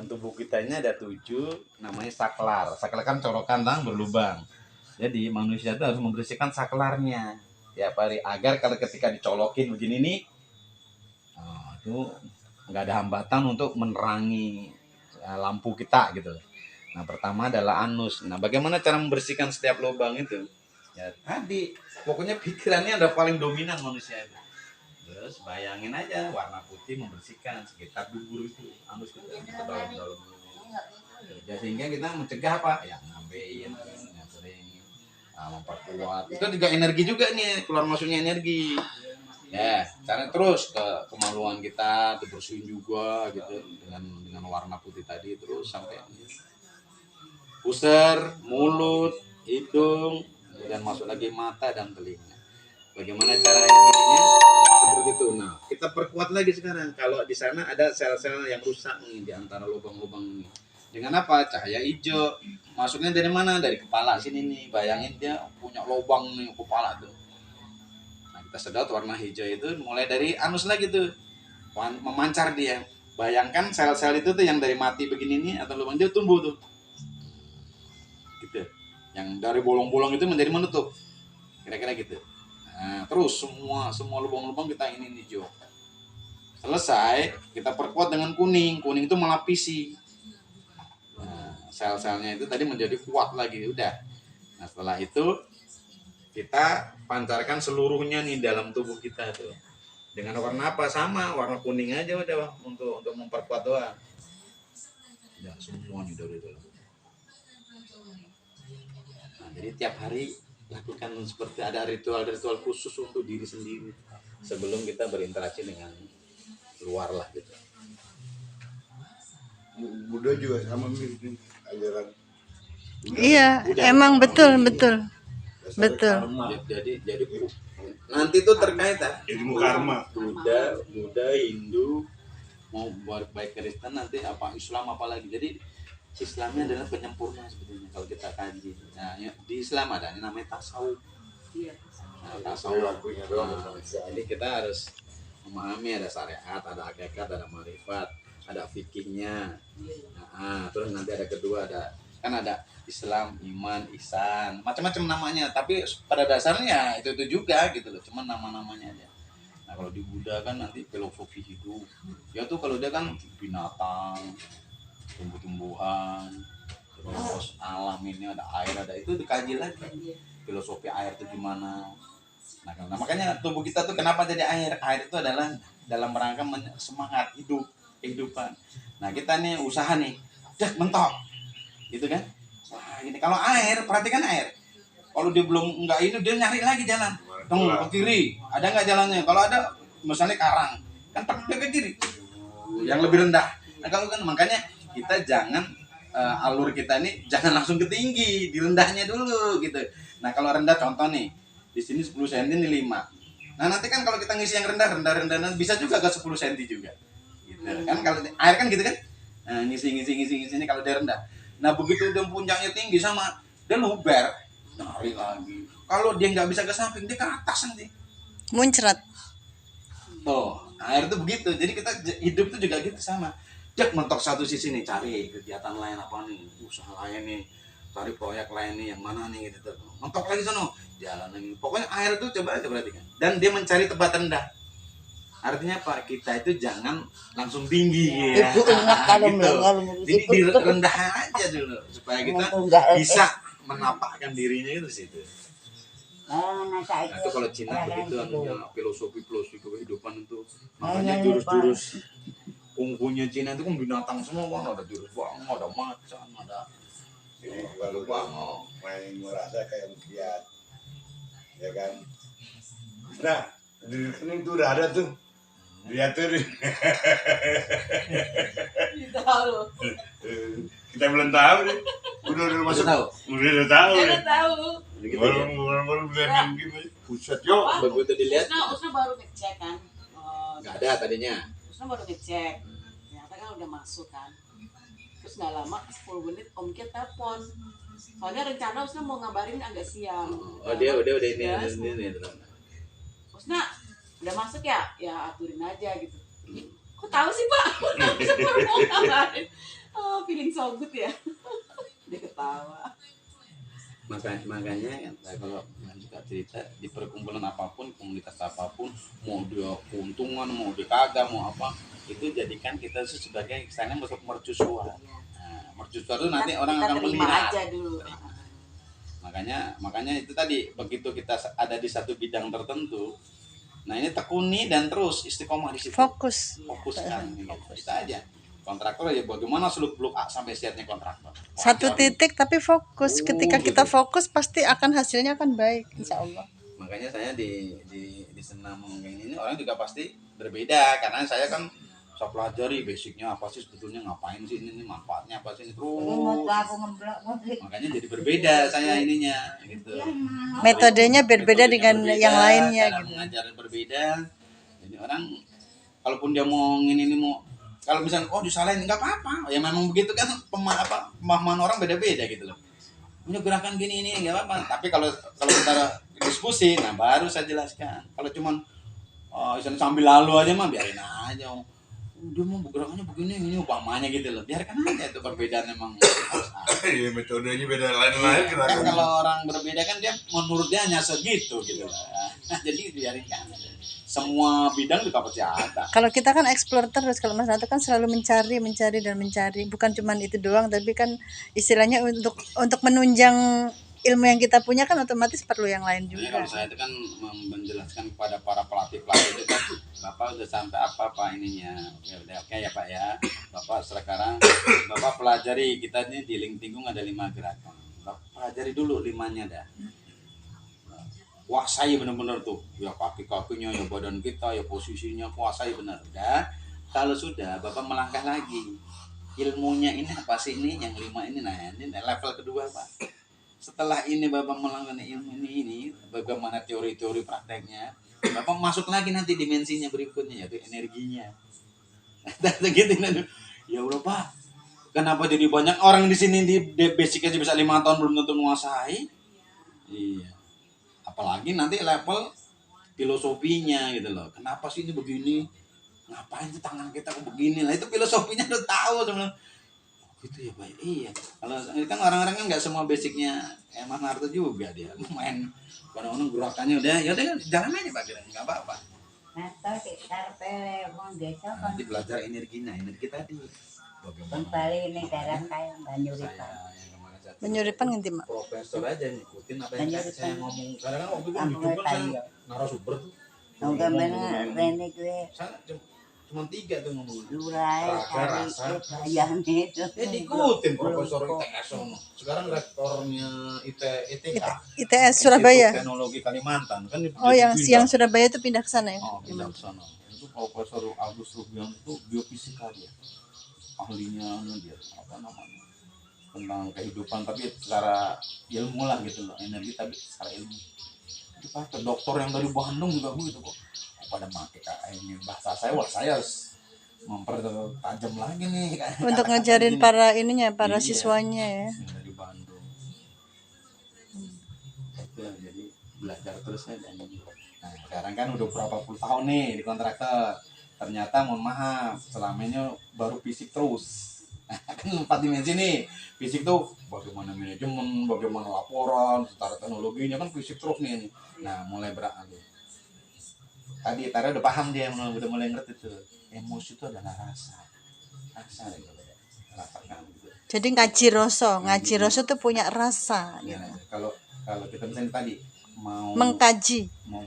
dalam tubuh kita ini ada 7, namanya saklar. Saklar kan colokan tang berlubang. Jadi manusia itu harus membersihkan saklarnya tiap hari agar kalau ketika dicolokin begini nih, itu nggak ada hambatan untuk menerangi lampu kita gitu. Nah pertama adalah anus. Nah bagaimana cara membersihkan setiap lubang itu? Ya tadi, pokoknya pikirannya ada paling dominan manusia itu. Terus bayangin aja warna putih membersihkan sekitar dubur itu, anus kita ke dalam-dalam. Ya, sehingga kita mencegah apa? Ya ngambein, yang sering memperkuat. Itu juga energi juga nih, keluar masuknya energi. Ya, cara terus ke kemaluan kita dibersihin juga gitu dengan warna putih tadi terus sampai pusar, mulut, hidung, kemudian masuk lagi mata dan telinga. Bagaimana cara ininya? Seperti itu. Nah, kita perkuat lagi sekarang. Kalau di sana ada sel-sel yang rusak nih di antara lubang-lubang ini. Dengan apa? Cahaya hijau. Masuknya dari mana? Dari kepala sini nih. Bayangin dia punya lubang nih kepala tuh. Nah, kita sedot warna hijau itu mulai dari anus lagi tuh. Memancar dia. Bayangkan sel-sel itu tuh yang dari mati begini nih atau lubang dia tumbuh tuh. Gitu. Yang dari bolong-bolong itu menjadi menutup. Kira-kira gitu. Nah, terus semua lubang-lubang kita ini hijau. Selesai, kita perkuat dengan kuning. Kuning itu melapisi. Nah, sel-selnya itu tadi menjadi kuat lagi, udah. Nah, setelah itu kita pancarkan seluruhnya nih dalam tubuh kita tuh. Dengan warna apa? Sama, warna kuning aja udah untuk memperkuat doang. Ya, semuanya dari dalam. Nah, jadi tiap hari lakukan seperti ada ritual-ritual khusus untuk diri sendiri sebelum kita berinteraksi dengan luar lah gitu. Buddha juga sama mirip ajaran. Iya, Buddha. emang betul. Jadi nanti itu terkait ilmu karma. Buddha, Hindu, mau baik Kristen nanti apa Islam apalagi. Jadi Islamnya adalah penyempurna sebetulnya kalau kita kaji. Nah, di Islam ada ini namanya tasawuf. Nah, tasawuf. Nah, jadi kita harus memahami ada syariat, ada hakikat, ada marifat, ada fikihnya. Nah, terus nanti ada kedua kan ada Islam, iman, ihsan, macam-macam namanya. Tapi pada dasarnya itu juga gitu loh. Cuman nama-namanya aja. Nah, kalau di Buddha kan nanti filosofi hidup. Ya tuh kalau dia kan binatang, tumbuh-tumbuhan, terus alam ini ada air, ada itu dikaji lagi filosofi air itu gimana. Nah makanya tubuh kita tuh kenapa jadi air itu adalah dalam rangka semangat kehidupan. Nah kita nih usaha nih mentok gitu kan. Wah ini kalau air, perhatikan air, kalau dia belum enggak ini dia nyari lagi jalan ke kiri, ada nggak jalannya? Kalau ada misalnya karang kan dia ke kiri yang lebih rendah. Nah kalau kan makanya kita jangan alur kita ini jangan langsung ke tinggi, di rendahnya dulu gitu. Nah kalau rendah contoh nih, di sini 10 cm ini 5. Nah nanti kan kalau kita ngisi yang rendah bisa juga ke 10 cm juga. Gitu. Kan kalau air kan gitu kan. Nah, ngisi ini kalau dia rendah. Nah begitu dia puncaknya tinggi sama dia luber, nyari lagi. Kalau dia nggak bisa ke samping dia ke atas nanti. Muncrat. Oh, air itu begitu. Jadi kita hidup itu juga gitu sama. Jak mentok satu sisi nih, cari kegiatan lain apa nih, usaha lain nih, cari proyek lain nih, yang mana nih gitu. Mentok lagi sono, jalan lagi. Pokoknya air itu coba aja perhatikan. Dan dia mencari tempat rendah. Artinya apa? Kita itu jangan langsung tinggi ya. Gitu. Jadi di rendah aja dulu supaya kita bisa menapakkan dirinya itu situ. Nah itu kalau Cina begitu anunya filosofi kehidupan itu, makanya jurus-jurus kungfunya Cina itu kan binatang semua kan, ada jurus bang, ada macan, ada Baru bang. main merasa kayak lihat, ya kan. Nah di rekening tuh udah ada tuh, lihat tuh. Kita belum tahu deh. Udah masuk. Udah tahu. Baru bilang gini. Buset yo. Begitu dilihat. Usna baru ngecek kan. Nggak ada tadinya. Usna baru ngecek. Ternyata kan udah masuk kan. Terus nggak lama 10 menit Om Kia telepon. Soalnya rencana Usna mau ngabarin agak siang. Oh dia udah ini. Usna udah masuk ya? Ya aturin aja gitu. Kok tahu sih Pak? Baru mau ngabarin. feeling so good ya. Dia ketawa. Makanya kan kalau yang juga cerita di perkumpulan apapun, komunitas apapun, mau dia keuntungan, mau dia kagak, mau apa, itu jadikan kita sebagai misalnya masuk mercusuar. Nah, mercusuar itu nanti orang Kita akan terima melihat. aja dulu. Makanya itu tadi, begitu kita ada di satu bidang tertentu, nah ini tekuni dan terus istiqomah di situ. Fokuskan gitu. Kita aja kontraktor ya, bagaimana seluk beluk sampai siatnya kontraktor. Satu titik tapi fokus. Ketika kita Gitu. fokus pasti akan hasilnya akan baik, insya Allah. Makanya saya di senam ini orang juga pasti berbeda, karena saya kan saya pelajari basicnya apa sih sebetulnya, ngapain sih ini manfaatnya apa sih ini, terus makanya jadi berbeda saya ininya gitu. Metodenya berbeda dengan yang lainnya cara gitu. mengajar berbeda. Jadi orang kalaupun dia mau ini mau, kalau misalnya disalahin nggak apa-apa ya, memang begitu kan, pemahaman orang beda-beda gitu loh. Punya gerakan gini ini nggak apa-apa, tapi kalau kita diskusi, nah baru saya jelaskan. Kalau cuman sambil lalu aja mah biarin aja, dia mau gerakannya begini ini umpamanya gitu loh, biarkan aja. Itu perbedaan memang harus ada. Iya, metodenya beda lain-lain Kan gerakan. kalau orang berbeda kan dia menurut dia hanya segitu gitu loh. Jadi biarin aja. Semua bidang juga pasti ada. Kalau kita kan explore terus, kalau Mas Nato kan selalu mencari dan mencari. Bukan cuma itu doang, tapi kan istilahnya untuk menunjang ilmu yang kita punya kan otomatis perlu yang lain Jadi juga. kalau saya itu kan menjelaskan kepada para pelatih itu kan, Bapak udah sampai apa ininya, ya udah oke ya Pak ya. Bapak sekarang Bapak pelajari, kita ini di Lingtinggung ada 5 gerakan. Bapak pelajari dulu 5-nya dah. Kuasai benar-benar tuh, ya kaki-kakinya, ya badan kita, ya posisinya, kuasai benar. Udah, kalau sudah Bapak melangkah lagi, ilmunya ini apa sih ini, yang 5 ini, nah ini level kedua Pak. Setelah ini Bapak melangkah ilmu ini, bagaimana teori-teori prakteknya, Bapak masuk lagi nanti dimensinya berikutnya, yaitu energinya. Gitu, ya Allah Pak, kenapa jadi banyak orang di sini di basic aja bisa 5 tahun belum tentu menguasai? Iya. Apalagi nanti level filosofinya gitu loh. Kenapa sih ini begini? Ngapain sih tangan kita kok begini? Lah itu filosofinya udah tahu sebenarnya. Oh, gitu ya Pak. Iya. Kalau ini kan orang-orang kan nggak semua basicnya Mas Narto juga, dia main kadang-kadang gerakannya udah ya udah jalan aja Pak, nggak apa-apa. Nanti belajar energinya, energi tadi. Menyuripan ngerti mak. Profesor aja ngikutin apa yang saya ngomong. Kadang-kadang waktu itu di YouTube kan saya narasumber tuh. Saya cuma 3 tuh ngomong. Diikutin Profesor ITS sono. Sekarang rektornya ITK. ITS Surabaya. Institut Teknologi Kalimantan kan. Oh, yang Surabaya itu pindah ke sana ya? Oh, pindah ke sana. Itu Profesor Agus Rubian itu biofisika dia. Ahlinya dia apa namanya? Tentang kehidupan, tapi secara ilmu lah gitu loh, energi tapi secara ilmu. Itu Pak, dokter yang dari Bandung juga begitu kok. Pada pakai ini bahasa saya, wah saya harus mempertajam lagi nih. Untuk ngajarin para para Iya, siswanya ya. yang dari Bandung. Itu jadi belajar terus ya. Nah sekarang kan udah berapa puluh tahun nih di kontraktor. Ternyata mohon maaf, selamanya baru fisik terus. Kan 4 dimensi nih. Fisik tuh bagaimana manajemen, bagaimana laporan, secara teknologinya kan fisik terus nih. Nah, mulai beralih. Tadi Tara udah paham dia, udah mulai ngerti tuh. Emosi itu adalah rasa. Rasa gitu. Rasakan gitu. Jadi ngaji rasa tuh punya rasa Ya, gitu. kalau kita misalnya tadi mau Mengkaji. mau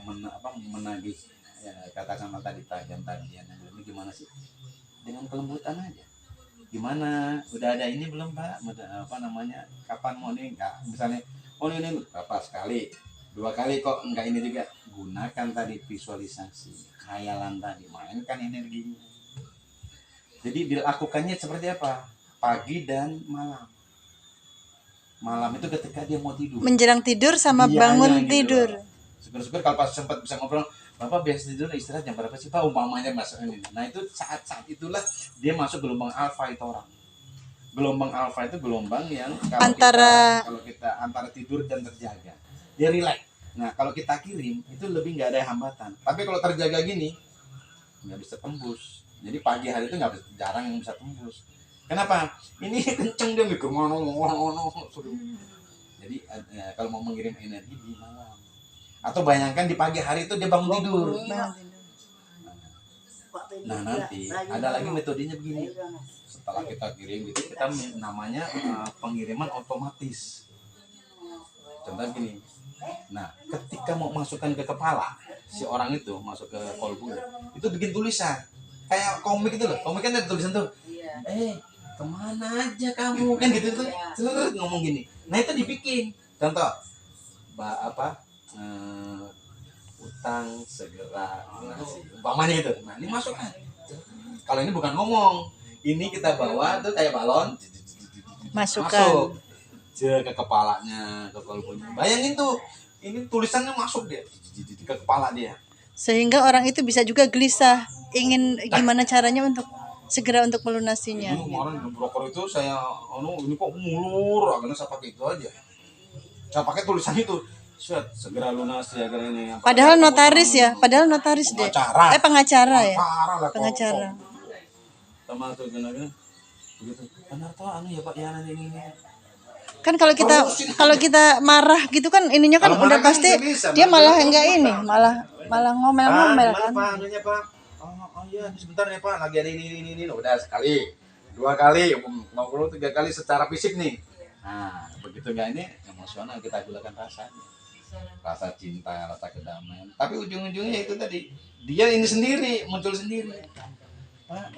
menagih ya, katakanlah tadi tagihan ini gimana sih? Dengan kelembutan aja. Gimana, udah ada ini belum Pak, apa namanya, kapan mau nih, enggak misalnya ini berapa sekali 2 kali kok enggak ini juga, gunakan tadi visualisasi, khayalan tadi, mainkan energinya. Jadi dilakukannya seperti apa, pagi dan malam itu ketika dia mau tidur, Menjelang tidur sama Iya, bangun gitu tidur. loh. Syukur-syukur kalau pas sempat bisa ngobrol, Bapak biasa tidur istirahat jam berapa sih Pak, umpamanya masuk ini. Nah itu saat itulah dia masuk gelombang alfa itu orang. Gelombang alfa itu gelombang yang kalau kita antara tidur dan terjaga, dia relax. Nah kalau kita kirim itu lebih nggak ada hambatan. Tapi kalau terjaga gini nggak bisa tembus. Jadi pagi hari itu jarang yang bisa tembus. Kenapa? Ini kenceng dia mikir ngono. Jadi kalau mau mengirim energi di malam. Atau bayangkan di pagi hari itu dia bangun tidur. Bangun tidur. Nah nanti ada lagi metodenya begini. Setelah kita kirim gitu, kita namanya pengiriman otomatis. Contoh gini. Nah, ketika mau masukkan ke kepala si orang itu masuk ke kolbu, itu bikin tulisan kayak komik itu loh. Komik kan ada tulisan tuh. Kemana aja kamu kan gitu tuh. Ngomong gini. Nah itu dibikin. Contoh, utang segera lunasi. Umpamanya gitu. Nah ini masukkan. Kalau ini bukan ngomong, ini kita bawa tuh kayak balon. Masukkan. Masuk ke kepalanya, ke kolbunya. Bayangin tuh, ini tulisannya masuk dia ke kepala dia. Sehingga orang itu bisa juga gelisah, ingin gimana caranya untuk segera untuk melunasinya. Ini kemarin di broker itu saya, ini kok mulur, akhirnya saya pakai itu aja. Saya pakai tulisan itu, segera lunasi agar ini. Padahal notaris ya, padahal notaris deh. Pengacara. Pengacara ya. Lah, Pengacara. Sama tuh begitu. Benar toh ya Pak ya ini. Kan kalau kita marah gitu kan ininya kan Kalau udah marah kan pasti nggak bisa, dia malah marah enggak terus ini, malah ngomel-ngomel kan. Pak, anunya Pak. Oh iya, sebentar ya Pak, lagi ada ini. Udah sekali, 2 kali, 3 kali secara fisik nih. Nah, begitu enggak ini emosional kita gunakan rasanya. Rasa cinta, rasa kedamaian. Tapi ujung-ujungnya itu tadi, dia ini sendiri, muncul sendiri. Pak,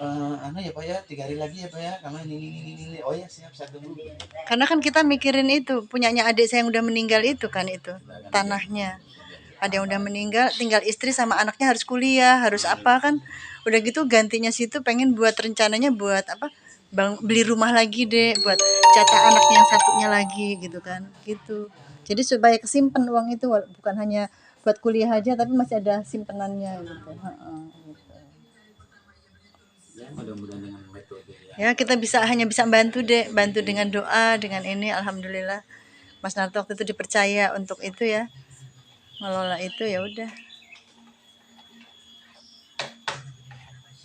ya Pak ya, 3 hari lagi ya Pak ya, karena ini. Oh ya siap tunggu. Karena kan kita mikirin itu, punyanya adik saya yang udah meninggal itu kan itu, tanahnya. Ada yang udah meninggal, tinggal istri sama anaknya harus kuliah, harus apa kan. Udah gitu gantinya situ pengen buat rencananya buat apa? Beli rumah lagi deh, buat jatah anaknya yang satunya lagi gitu kan. Gitu. Jadi supaya kesimpan uang itu bukan hanya buat kuliah aja tapi masih ada simpenannya gitu. Gitu. Ya, mudah-mudahan dengan metode Ya kita hanya bisa bantu dengan doa, dengan ini. Alhamdulillah Mas Narto waktu itu dipercaya untuk itu ya, ngelola itu, ya udah.